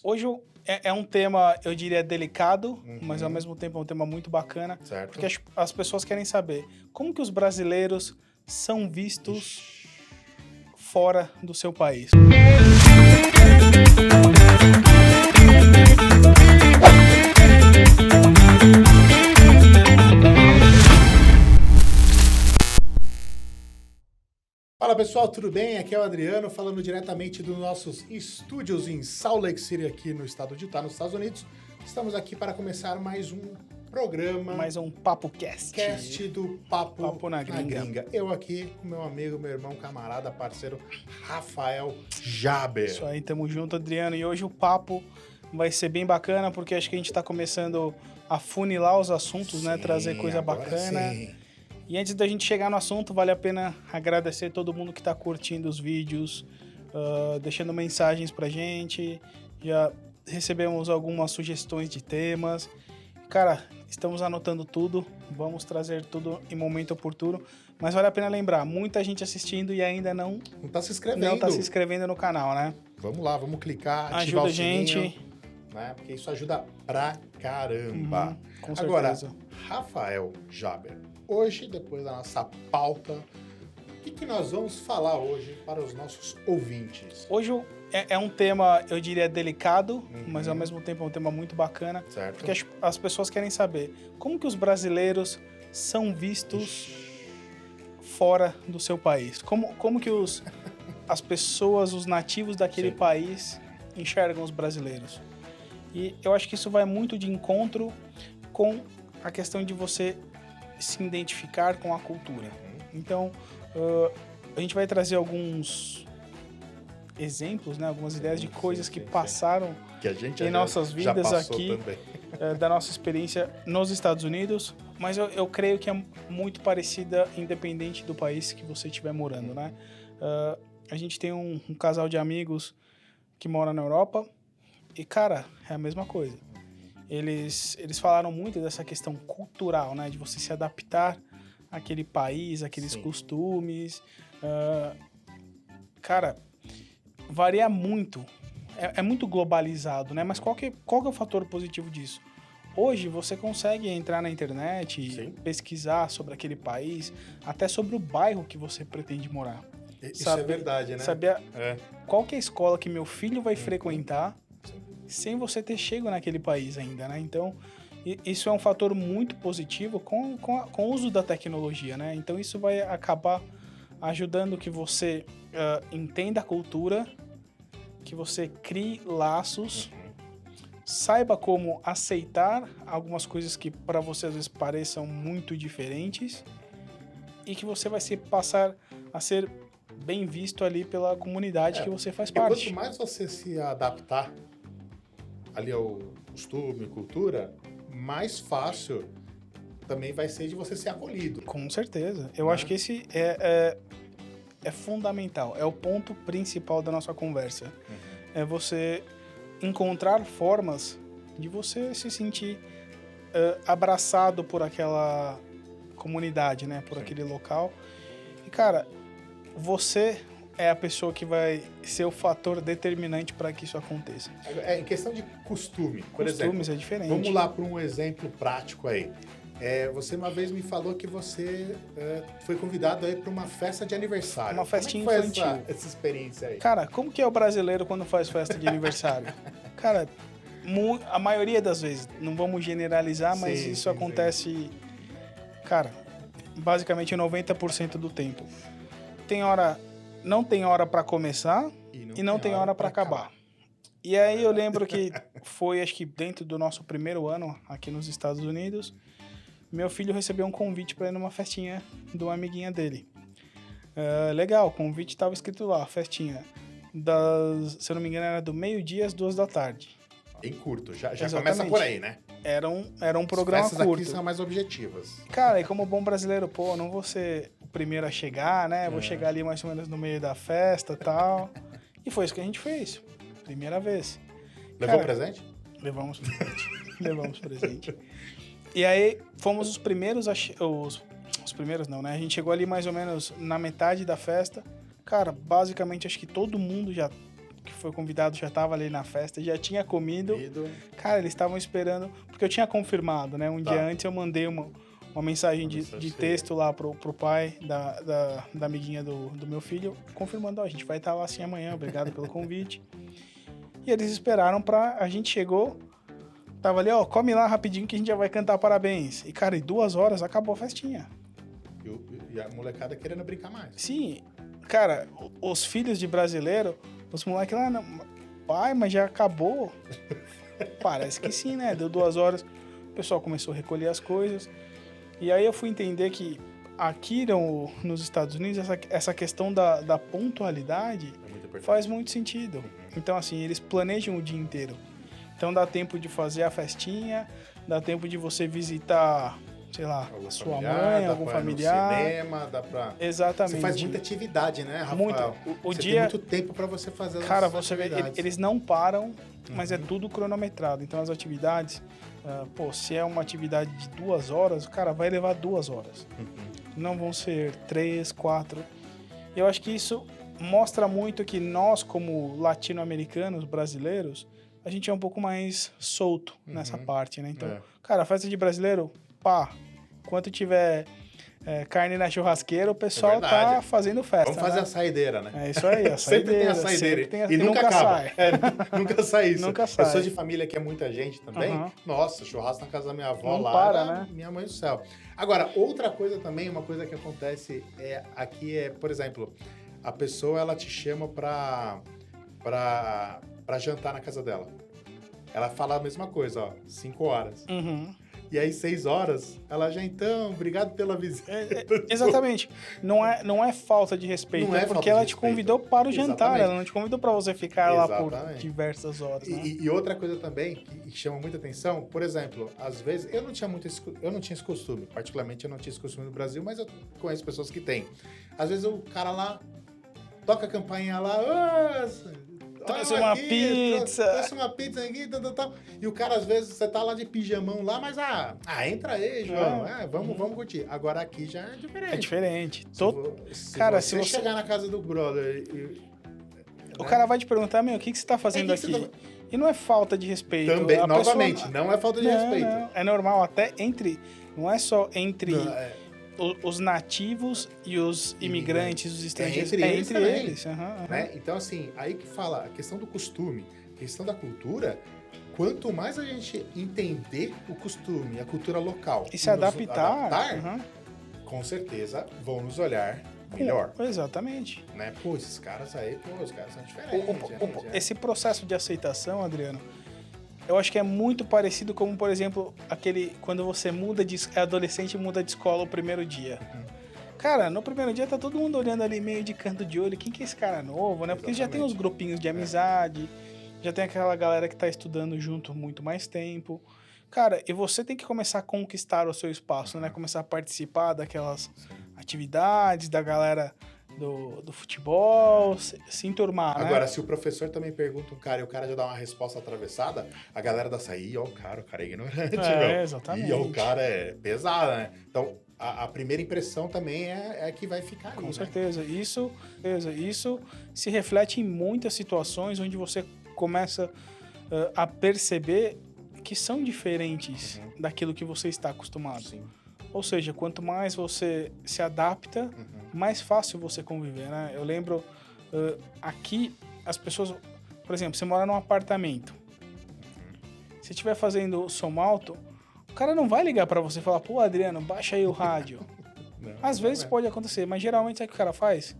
Hoje é um tema, eu diria, delicado, mas ao mesmo tempo é um tema muito bacana. Certo. Porque as pessoas querem saber como que os brasileiros são vistos fora do seu país. Fala pessoal, tudo bem? Aqui é o Adriano, falando diretamente dos nossos estúdios em Salt Lake City, aqui no estado de Utah, nos Estados Unidos. Estamos aqui para começar mais um programa. Mais um Papo Cast do Papo na Gringa. Eu aqui com meu amigo, meu irmão, camarada, parceiro, Rafael Jaber. Isso aí, tamo junto, Adriano. E hoje o papo vai ser bem bacana, porque acho que a gente tá começando a funilar os assuntos, né? Trazer coisa bacana. Sim. E antes da gente chegar no assunto, vale a pena agradecer todo mundo que está curtindo os vídeos, deixando mensagens pra gente. Já recebemos algumas sugestões de temas. Cara, estamos anotando tudo, vamos trazer tudo em momento oportuno. Mas vale a pena lembrar, muita gente assistindo e ainda não tá se inscrevendo. Não tá se inscrevendo no canal, né? Vamos lá, vamos clicar, ativar Ajuda o a sininho, gente. né? Porque isso ajuda pra caramba. Com Agora, certeza. Rafael Jaber, hoje, depois da nossa pauta, o que nós vamos falar hoje para os nossos ouvintes? Hoje é um tema, eu diria, delicado, mas ao mesmo tempo é um tema muito bacana. Certo. Porque as pessoas querem saber como que os brasileiros são vistos fora do seu país. Como que as pessoas, os nativos daquele Sim. país enxergam os brasileiros. E eu acho que isso vai muito de encontro com a questão de você se identificar com a cultura. Então, a gente vai trazer alguns exemplos, né, algumas ideias de coisas que passaram Que a gente em nossas já vidas passou aqui, também. da nossa experiência nos Estados Unidos, mas eu creio que é muito parecida independente do país que você estiver morando, né? A gente tem um casal de amigos que mora na Europa e, cara, é a mesma coisa. Eles falaram muito dessa questão cultural, né? De você se adaptar àquele país, àqueles Sim. costumes. Cara, varia muito. É muito globalizado, né? Mas qual que é o fator positivo disso? Hoje você consegue entrar na internet e Sim. pesquisar sobre aquele país, até sobre o bairro que você pretende morar. Isso é verdade, né? Saber É. qual que é a escola que meu filho vai frequentar sem você ter chego naquele país ainda, né? Então, isso é um fator muito positivo com o uso da tecnologia, né? Então, isso vai acabar ajudando que você entenda a cultura, que você crie laços, saiba como aceitar algumas coisas que para você às vezes pareçam muito diferentes e que você vai passar a ser bem visto ali pela comunidade que você faz E parte. quanto mais você se adaptar ali ao costume, cultura, mais fácil também vai ser de você ser acolhido. Com certeza. Eu acho que esse é fundamental. É o ponto principal da nossa conversa. É você encontrar formas de você se sentir abraçado por aquela comunidade, né? Por aquele local. E, cara, você é a pessoa que vai ser o fator determinante para que isso aconteça. Em questão de costume, por Costumes exemplo. é diferente. Vamos lá para um exemplo prático aí. Você uma vez me falou que você foi convidado aí para uma festa de aniversário. Uma festinha Como é que infantil. foi essa experiência aí? Cara, como que é o brasileiro quando faz festa de aniversário? Cara, a maioria das vezes, não vamos generalizar, mas Sim, isso sim, acontece, cara, basicamente 90% do tempo. Não tem hora para começar e não tem hora para acabar. E aí eu lembro que foi, acho que dentro do nosso primeiro ano aqui nos Estados Unidos, meu filho recebeu um convite para ir numa festinha de uma amiguinha dele. Legal, o convite estava escrito lá, festinha. Se eu não me engano, era do meio-dia às 2h. Bem curto, já Exatamente. começa por aí, né? Era um programa As festas curto. aqui são mais objetivas. Cara, e como bom brasileiro, pô, não vou ser o primeiro a chegar, né? Vou chegar ali mais ou menos no meio da festa e tal. E foi isso que a gente fez. Primeira vez. Levou Cara, presente? Levamos presente. Levamos presente. E aí, fomos os primeiros os primeiros não, né? A gente chegou ali mais ou menos na metade da festa. Cara, basicamente, acho que todo mundo já que foi convidado já estava ali na festa, já tinha comido. Cara, eles estavam esperando, porque eu tinha confirmado, né? Um dia antes eu mandei uma mensagem de texto lá pro pai da amiguinha do meu filho, confirmando, ó, a gente vai estar lá assim amanhã, obrigado pelo convite. E eles esperaram a gente chegou, tava ali, ó, come lá rapidinho que a gente já vai cantar parabéns. E, cara, em 2 horas acabou a festinha. E a molecada querendo brincar mais. Sim, cara, os filhos de brasileiro, os moleques lá, pai, mas já acabou? Parece que sim, né? Deu 2 horas, o pessoal começou a recolher as coisas. E aí eu fui entender que aqui nos Estados Unidos, essa questão da pontualidade faz muito sentido. Então, assim, eles planejam o dia inteiro. Então dá tempo de fazer a festinha, dá tempo de você visitar, sei lá, sua mãe, algum familiar. No cinema, dá pra... Exatamente. Você faz muita atividade, né, Rafael? Muito. Você tem muito tempo pra você fazer as Cara, atividades. você vê, eles não param, mas é tudo cronometrado. Então as atividades, se é uma atividade de 2 horas, o cara vai levar 2 horas. Não vão ser 3, 4. Eu acho que isso mostra muito que nós, como latino-americanos, brasileiros, a gente é um pouco mais solto nessa parte, né? Então, cara, festa de brasileiro, pá, enquanto tiver carne na churrasqueira, o pessoal tá fazendo festa. Vamos fazer a saideira, né? É isso aí, a saideira. Sempre tem a saideira. E nunca acaba. sai. Nunca sai isso. Nunca sai. Eu sou de família que é muita gente também. Nossa, churrasco na casa da minha avó não lá. Para, né? Minha mãe do céu. Agora, outra coisa também, uma coisa que acontece aqui por exemplo, a pessoa ela te chama pra jantar na casa dela. Ela fala a mesma coisa, ó, 5 horas. E aí, 6 horas, ela já então, obrigado pela visita. Exatamente. Não é falta de respeito, Não é porque ela te convidou para o jantar, ela não te convidou para você ficar lá por diversas horas. Né? E outra coisa também que chama muita atenção, por exemplo, às vezes, eu não tinha esse costume, particularmente eu não tinha esse costume no Brasil, mas eu conheço pessoas que têm. Às vezes o cara lá toca a campainha lá, trouxe uma pizza. Trouxe uma pizza aqui, tal. E o cara, às vezes, você tá lá de pijamão lá, mas, entra aí, João. Vamos curtir. Agora aqui já é diferente. É diferente. Se você chegar na casa do brother o cara vai te perguntar, o que você tá fazendo aqui? E não é falta de respeito. Também, novamente, não é falta de respeito. Não, é normal, até não é só entre... os nativos e os imigrantes, os estrangeiros, entre eles. Né? Então, assim, aí que fala a questão do costume, a questão da cultura, quanto mais a gente entender o costume, a cultura local... E se adaptar com certeza vão nos olhar melhor. Exatamente. Né? Esses caras são diferentes. Esse processo de aceitação, Adriano, eu acho que é muito parecido como, por exemplo, quando você é adolescente e muda de escola o primeiro dia. Cara, no primeiro dia tá todo mundo olhando ali meio de canto de olho, quem que é esse cara novo, né? Porque já tem os grupinhos de amizade, já tem aquela galera que tá estudando junto muito mais tempo. Cara, e você tem que começar a conquistar o seu espaço, né? Começar a participar daquelas atividades, da galera do futebol, se enturmar, Agora, né? se o professor também pergunta um cara e o cara já dá uma resposta atravessada, a galera dá sair, o cara é ignorante, meu. Exatamente. E o cara é pesado, né? Então, a primeira impressão também é que vai ficar ali, Com né? certeza. Isso se reflete em muitas situações onde você começa a perceber que são diferentes daquilo que você está acostumado. Sim. Ou seja, quanto mais você se adapta, mais fácil você conviver, né? Eu lembro, aqui, as pessoas... Por exemplo, você mora num apartamento. Se estiver fazendo som alto, o cara não vai ligar pra você e falar, pô, Adriano, baixa aí o rádio. Às vezes pode acontecer, mas geralmente sabe o que o cara faz?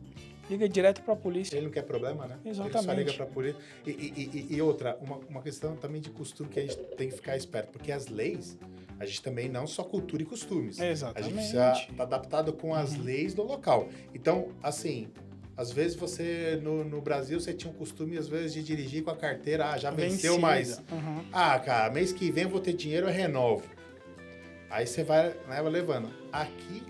Liga direto pra polícia. Ele não quer problema, né? Exatamente. Ele só liga pra polícia. E outra, uma questão também de costume que a gente tem que ficar esperto, porque as leis, a gente também não só cultura e costumes. Exatamente. A gente precisa estar adaptado com as leis do local. Então, assim, às vezes você, no Brasil, você tinha um costume, às vezes, de dirigir com a carteira, já venceu mais. Cara, mês que vem eu vou ter dinheiro, eu renovo. Aí você vai levando. Aqui,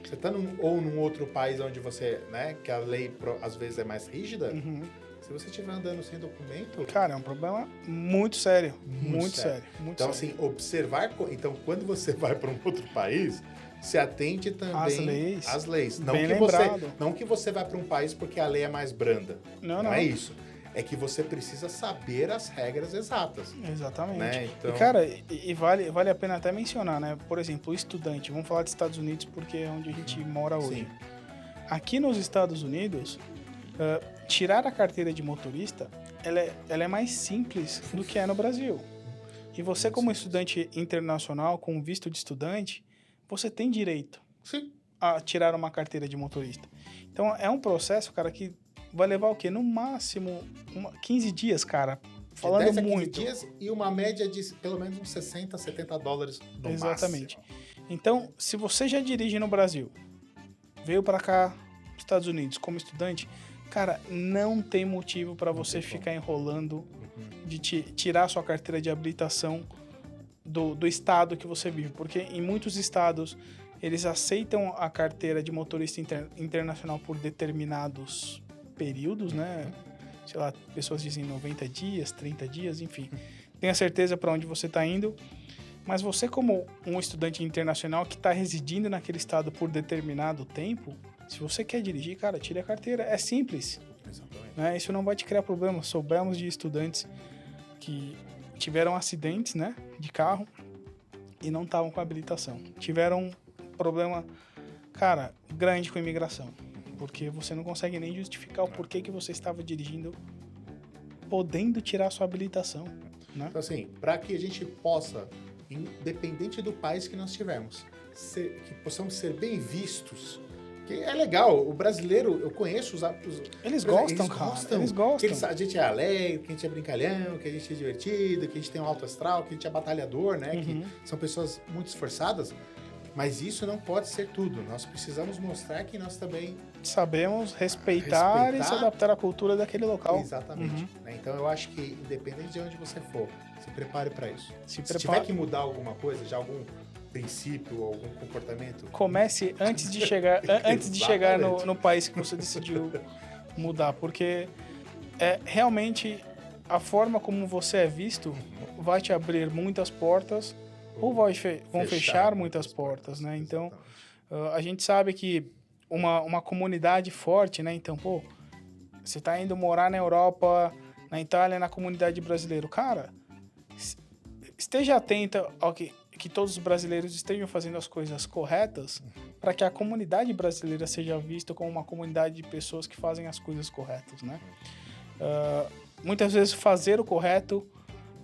você tá num outro país onde você, né, que a lei às vezes é mais rígida, se você estiver andando sem documento... Cara, é um problema muito sério. Muito sério. Então, assim, observar... Então, quando você vai para um outro país, se atente também às leis. Bem lembrado. Não que você vai para um país porque a lei é mais branda. Não é isso. É que você precisa saber as regras exatas. Exatamente. Né? Então... E, cara, vale a pena até mencionar, né? Por exemplo, o estudante, vamos falar dos Estados Unidos porque é onde a gente mora hoje. Sim. Aqui nos Estados Unidos, tirar a carteira de motorista, ela é mais simples do que é no Brasil. E você, como estudante internacional, com visto de estudante, você tem direito a tirar uma carteira de motorista. Então, é um processo, cara, que vai levar o quê? No máximo 15 dias, cara. Falando de 10 a 15 muito. dias e uma média de pelo menos uns 60, 70 dólares no Exatamente. máximo. Então, se você já dirige no Brasil, veio para cá, Estados Unidos, como estudante, cara, não tem motivo para você ficar enrolando de tirar sua carteira de habilitação do estado que você vive. Porque em muitos estados, eles aceitam a carteira de motorista internacional por determinados períodos, né? Sei lá, pessoas dizem 90 dias, 30 dias, enfim. Tenha certeza para onde você está indo. Mas você, como um estudante internacional que está residindo naquele estado por determinado tempo, se você quer dirigir, cara, tire a carteira. É simples. Exatamente. Né? Isso não vai te criar problema. Soubemos de estudantes que tiveram acidentes, né, de carro e não estavam com habilitação. Tiveram um problema, cara, grande com a imigração. Porque você não consegue nem justificar o porquê que você estava dirigindo podendo tirar sua habilitação. Né? Então, assim, para que a gente possa, independente do país que nós tivermos, que possamos ser bem vistos, que é legal, o brasileiro, eu conheço eles gostam, cara. Eles gostam. A gente é alegre, que a gente é brincalhão, que a gente é divertido, que a gente tem um alto astral, que a gente é batalhador, né? Que são pessoas muito esforçadas. Mas isso não pode ser tudo. Nós precisamos mostrar que nós também sabemos respeitar e se adaptar à cultura daquele local. Exatamente. Então eu acho que, independente de onde você for, se prepare para isso. Se prepare. Tiver que mudar alguma coisa, já algum princípio, algum comportamento, comece antes de chegar no país que você decidiu mudar, porque realmente a forma como você é visto vai te abrir muitas portas ou vão fechar muitas portas, né? Então, a gente sabe que uma comunidade forte, né? Então, pô, você tá indo morar na Europa, na Itália, na comunidade brasileira. Cara, esteja atento ao que todos os brasileiros estejam fazendo as coisas corretas para que a comunidade brasileira seja vista como uma comunidade de pessoas que fazem as coisas corretas, né? Muitas vezes fazer o correto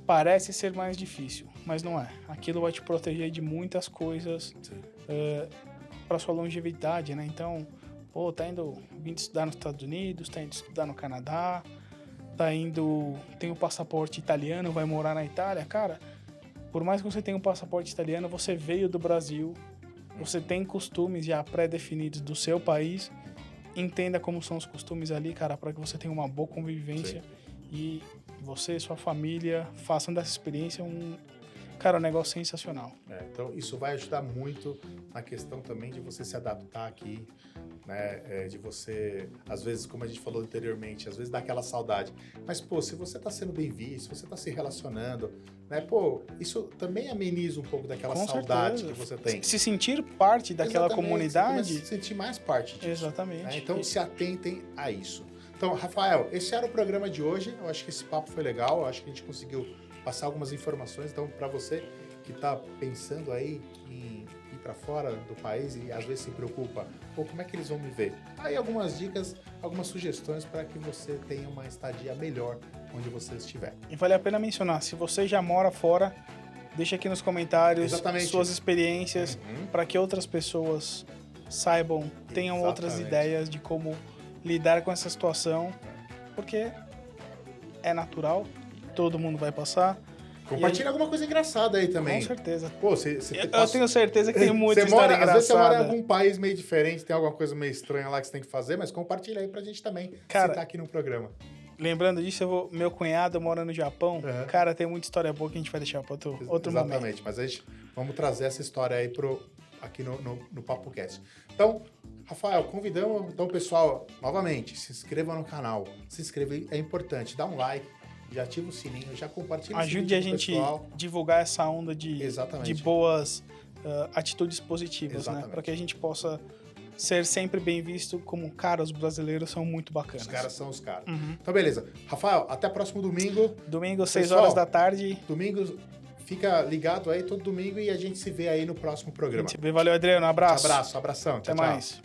parece ser mais difícil, mas não é. Aquilo vai te proteger de muitas coisas para sua longevidade, né? Então, pô, vindo estudar nos Estados Unidos, tá indo estudar no Canadá, tem o passaporte italiano, vai morar na Itália, cara. Por mais que você tenha um passaporte italiano, você veio do Brasil, você tem costumes já pré-definidos do seu país, entenda como são os costumes ali, cara, para que você tenha uma boa convivência. Sim. E você e sua família façam dessa experiência um negócio sensacional. Então, isso vai ajudar muito na questão também de você se adaptar aqui, né? De você, às vezes, como a gente falou anteriormente, às vezes dá aquela saudade. Mas, pô, se você tá sendo bem visto, se você tá se relacionando, né? Pô, isso também ameniza um pouco daquela saudade que você tem. Se sentir parte daquela comunidade. Você se sentir mais parte disso. Exatamente. Né? Então, se atentem a isso. Então, Rafael, esse era o programa de hoje. Eu acho que esse papo foi legal. Eu acho que a gente conseguiu passar algumas informações. Então, para você que está pensando aí em ir para fora do país e às vezes se preocupa, pô, como é que eles vão me ver? Aí algumas dicas, algumas sugestões para que você tenha uma estadia melhor onde você estiver. E vale a pena mencionar, se você já mora fora, deixa aqui nos comentários suas experiências para que outras pessoas saibam, tenham outras ideias de como lidar com essa situação, porque é natural, todo mundo vai passar. Compartilha alguma coisa engraçada aí também. Com certeza. Pô, eu tenho certeza que tem muita história engraçada. Às vezes você mora em algum país meio diferente, tem alguma coisa meio estranha lá que você tem que fazer, mas compartilha aí pra gente também, citar aqui no programa. Lembrando disso, meu cunhado mora no Japão. Cara, tem muita história boa que a gente vai deixar para outro momento. Exatamente, mas a gente vamos trazer essa história aí aqui no PapoCast. Então, Rafael, convidamos então, pessoal, novamente, se inscreva no canal. Se inscrever é importante, dá um like, já ativa o sininho, já compartilha esse vídeo com o pessoal. Ajude a gente divulgar essa onda de boas atitudes positivas, né? Para que a gente possa ser sempre bem visto como, cara, os brasileiros são muito bacanas. Os caras são os caras. Então, beleza. Rafael, até próximo domingo. Domingo, 6 horas da tarde. Domingo, fica ligado aí todo domingo e a gente se vê aí no próximo programa. Valeu, Adriano. Um abraço. Abração. Tchau, Até mais.